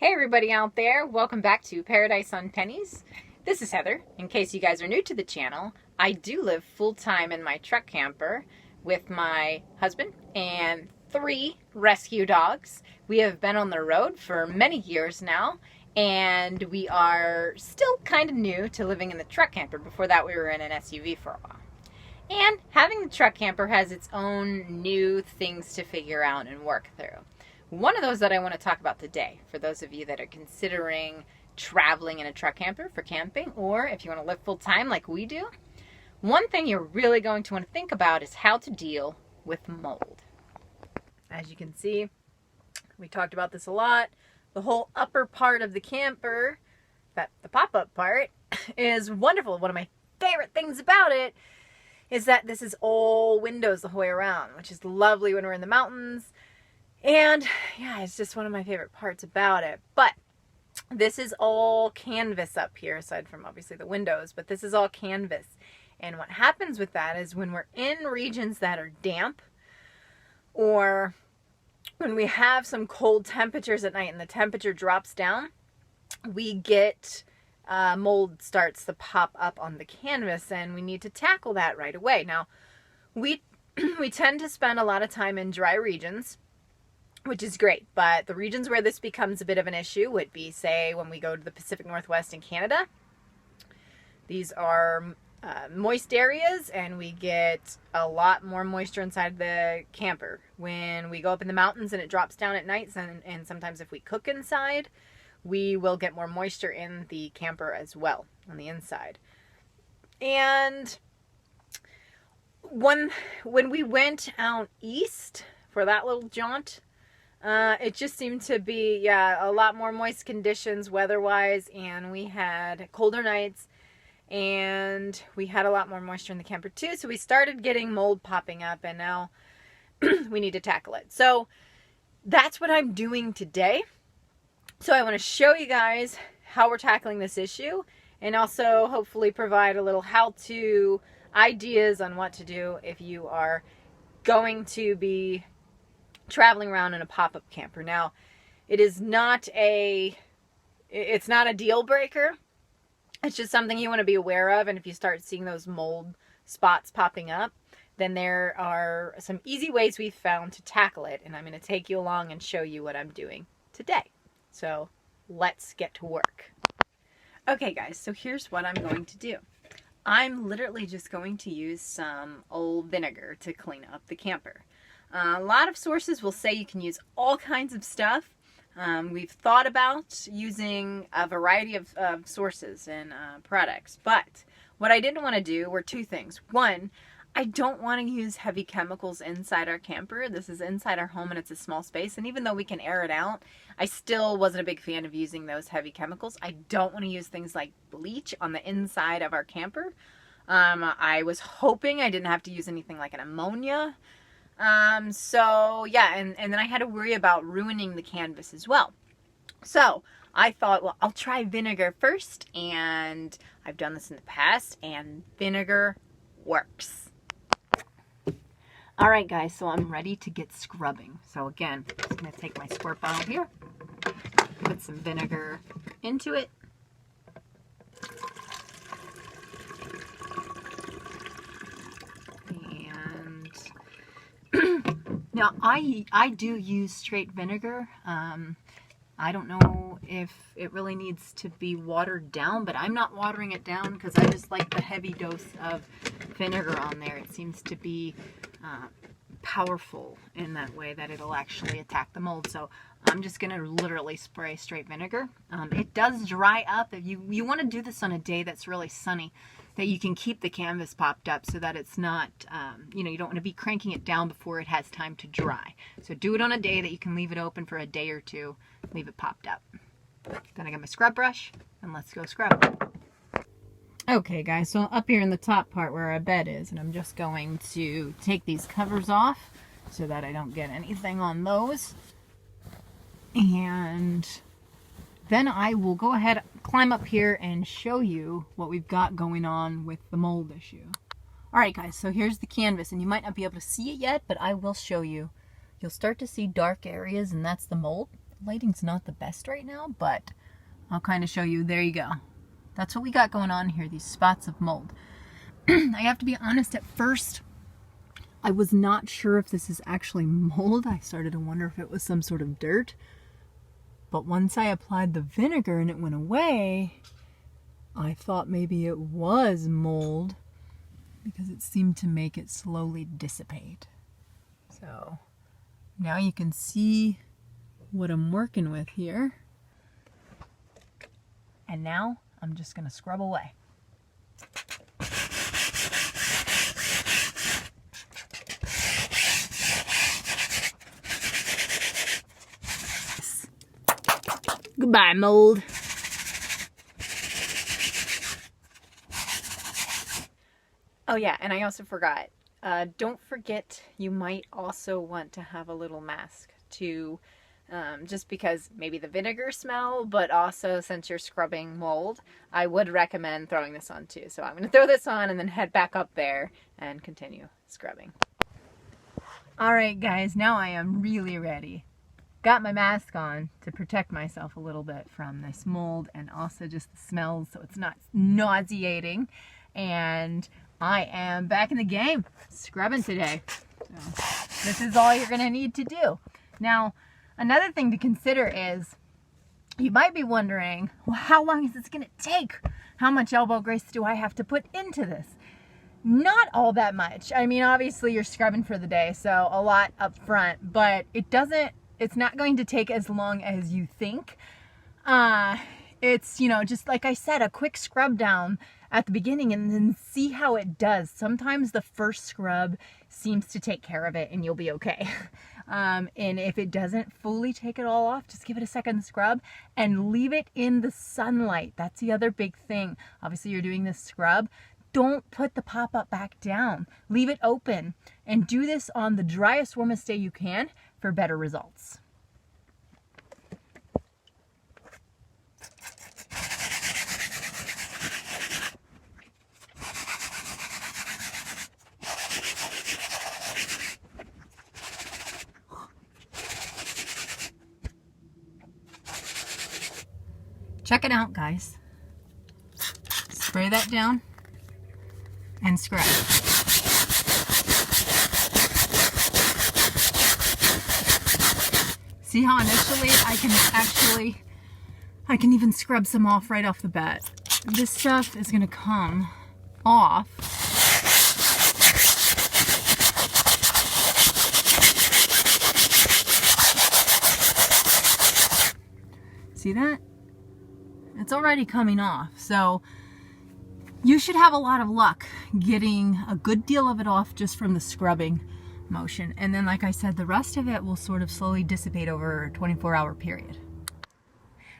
Hey everybody out there, welcome back to Paradise on Pennies. This is Heather. In case you guys are new to the channel, I do live full-time in my truck camper with my husband and 3 rescue dogs. We have been on the road for many years now, and we are still kind of new to living in the truck camper. Before that we were in an SUV for a while. And having the truck camper has its own new things to figure out and work through. One of those that I want to talk about today, for those of you that are considering traveling in a truck camper for camping, or if you want to live full time like we do, one thing you're really going to want to think about is how to deal with mold. As you can see, we talked about this a lot. The whole upper part of the camper, the pop-up part, is wonderful. One of my favorite things about it is that this is all windows the whole way around, which is lovely when we're in the mountains. And yeah, it's just one of my favorite parts about it. But this is all canvas up here, aside from obviously the windows, but this is all canvas. And what happens with that is when we're in regions that are damp, or when we have some cold temperatures at night and the temperature drops down, we get mold starts to pop up on the canvas, and we need to tackle that right away. Now, we tend to spend a lot of time in dry regions, which is great, but the regions where this becomes a bit of an issue would be, say, when we go to the Pacific Northwest in Canada. These are moist areas, and we get a lot more moisture inside the camper. When we go up in the mountains and it drops down at nights, and sometimes if we cook inside, we will get more moisture in the camper as well on the inside. And when we went out east for that little jaunt, it just seemed to be, a lot more moist conditions weather-wise, and we had colder nights, and we had a lot more moisture in the camper too, so we started getting mold popping up, and now we need to tackle it. So that's what I'm doing today. So I want to show you guys how we're tackling this issue, and also hopefully provide a little how-to ideas on what to do if you are going to be traveling around in a pop-up camper. Now, it's not a deal breaker. It's just something you want to be aware of, and if you start seeing those mold spots popping up, then there are some easy ways we've found to tackle it, and I'm going to take you along and show you what I'm doing today. So let's get to work. Okay guys, so here's what I'm going to do. I'm literally just going to use some old vinegar to clean up the camper. A lot of sources will say you can use all kinds of stuff. We've thought about using a variety of sources and products, but what I didn't want to do were 2 things. One, I don't want to use heavy chemicals inside our camper. This is inside our home and it's a small space, and even though we can air it out, I still wasn't a big fan of using those heavy chemicals. I don't want to use things like bleach on the inside of our camper. I was hoping I didn't have to use anything like an ammonia. So yeah, and then I had to worry about ruining the canvas as well. So I thought, well, I'll try vinegar first, and I've done this in the past, and vinegar works. All right, guys, so I'm ready to get scrubbing. So again, I'm just going to take my squirt bottle here, put some vinegar into it. Now, I do use straight vinegar. I don't know if it really needs to be watered down, but I'm not watering it down because I just like the heavy dose of vinegar on there. It seems to be powerful in that way that it'll actually attack the mold. So I'm just going to literally spray straight vinegar. It does dry up. If you want to do this on a day that's really sunny, that you can keep the canvas popped up so that it's not, you don't want to be cranking it down before it has time to dry. So do it on a day that you can leave it open for a day or 2, leave it popped up. Then I got my scrub brush, and let's go scrub. Okay guys, so up here in the top part where our bed is, and I'm just going to take these covers off so that I don't get anything on those. And then I will go ahead, climb up here, and show you what we've got going on with the mold issue. Alright guys, so here's the canvas, and you might not be able to see it yet, but I will show you. You'll start to see dark areas, and that's the mold. lighting's not the best right now, but I'll kind of show you. There you go. That's what we got going on here, these spots of mold. I have to be honest, at first, I was not sure if this is actually mold. I started to wonder if it was some sort of dirt. But once I applied the vinegar and it went away, I thought maybe it was mold because it seemed to make it slowly dissipate. So now you can see what I'm working with here. And now I'm just going to scrub away. Goodbye, mold. Oh yeah, and I also forgot. Don't forget, you might also want to have a little mask to, just because maybe the vinegar smell, but also since you're scrubbing mold, I would recommend throwing this on too. So I'm going to throw this on and then head back up there and continue scrubbing. All right, guys, now I am really ready. Got my mask on to protect myself a little bit from this mold and also just the smells so it's not nauseating. And I am back in the game, scrubbing today. So this is all you're going to need to do. Now, another thing to consider is you might be wondering, well, how long is this going to take? How much elbow grease do I have to put into this? Not all that much. I mean, obviously you're scrubbing for the day, so a lot up front, but it's not going to take as long as you think. It's, just like I said, a quick scrub down at the beginning and then see how it does. Sometimes the first scrub seems to take care of it and you'll be okay. And if it doesn't fully take it all off, just give it a second scrub and leave it in the sunlight. That's the other big thing. Obviously you're doing this scrub. Don't put the pop-up back down. Leave it open and do this on the driest, warmest day you can for better results. Check it out, guys. Spray that down and scrub. See how initially I can even scrub some off right off the bat. This stuff is going to come off. See that? It's already coming off. So you should have a lot of luck getting a good deal of it off just from the scrubbing motion. And then, like I said, the rest of it will sort of slowly dissipate over a 24-hour period.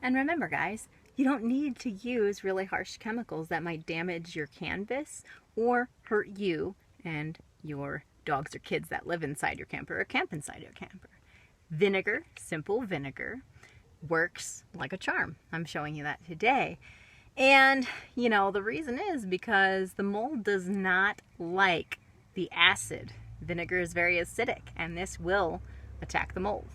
And remember, guys, you don't need to use really harsh chemicals that might damage your canvas or hurt you and your dogs or kids that live inside your camper or camp inside your camper. Vinegar, simple vinegar, works like a charm. I'm showing you that today. And, the reason is because the mold does not like the acid. Vinegar is very acidic, and this will attack the mold.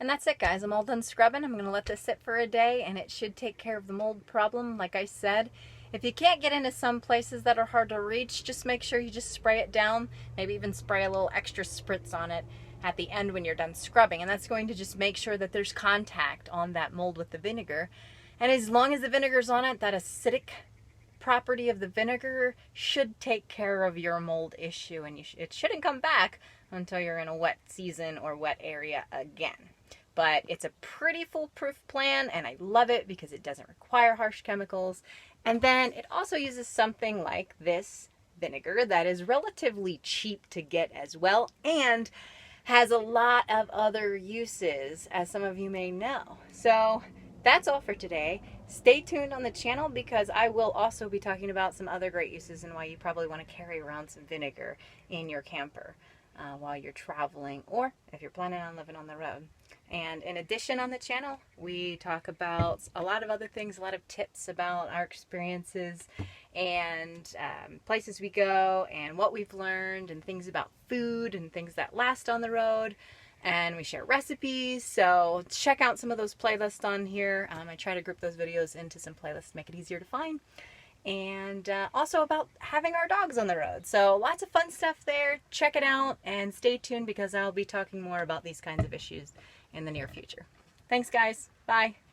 And that's it, guys. I'm all done scrubbing. I'm going to let this sit for a day, and it should take care of the mold problem. Like I said, if you can't get into some places that are hard to reach, just make sure you just spray it down. Maybe even spray a little extra spritz on it at the end when you're done scrubbing. And that's going to just make sure that there's contact on that mold with the vinegar. And as long as the vinegar's on it, that acidic property of the vinegar should take care of your mold issue, and it shouldn't come back until you're in a wet season or wet area again. But it's a pretty foolproof plan, and I love it because it doesn't require harsh chemicals. And then it also uses something like this vinegar that is relatively cheap to get as well, and has a lot of other uses, as some of you may know. So that's all for today. Stay tuned on the channel because I will also be talking about some other great uses and why you probably want to carry around some vinegar in your camper while you're traveling or if you're planning on living on the road. And in addition on the channel, we talk about a lot of other things, a lot of tips about our experiences and places we go and what we've learned and things about food and things that last on the road. and we share recipes. So check out some of those playlists on here. I try to group those videos into some playlists to make it easier to find. And also about having our dogs on the road. So lots of fun stuff there. Check it out and stay tuned because I'll be talking more about these kinds of issues in the near future. Thanks, guys. Bye.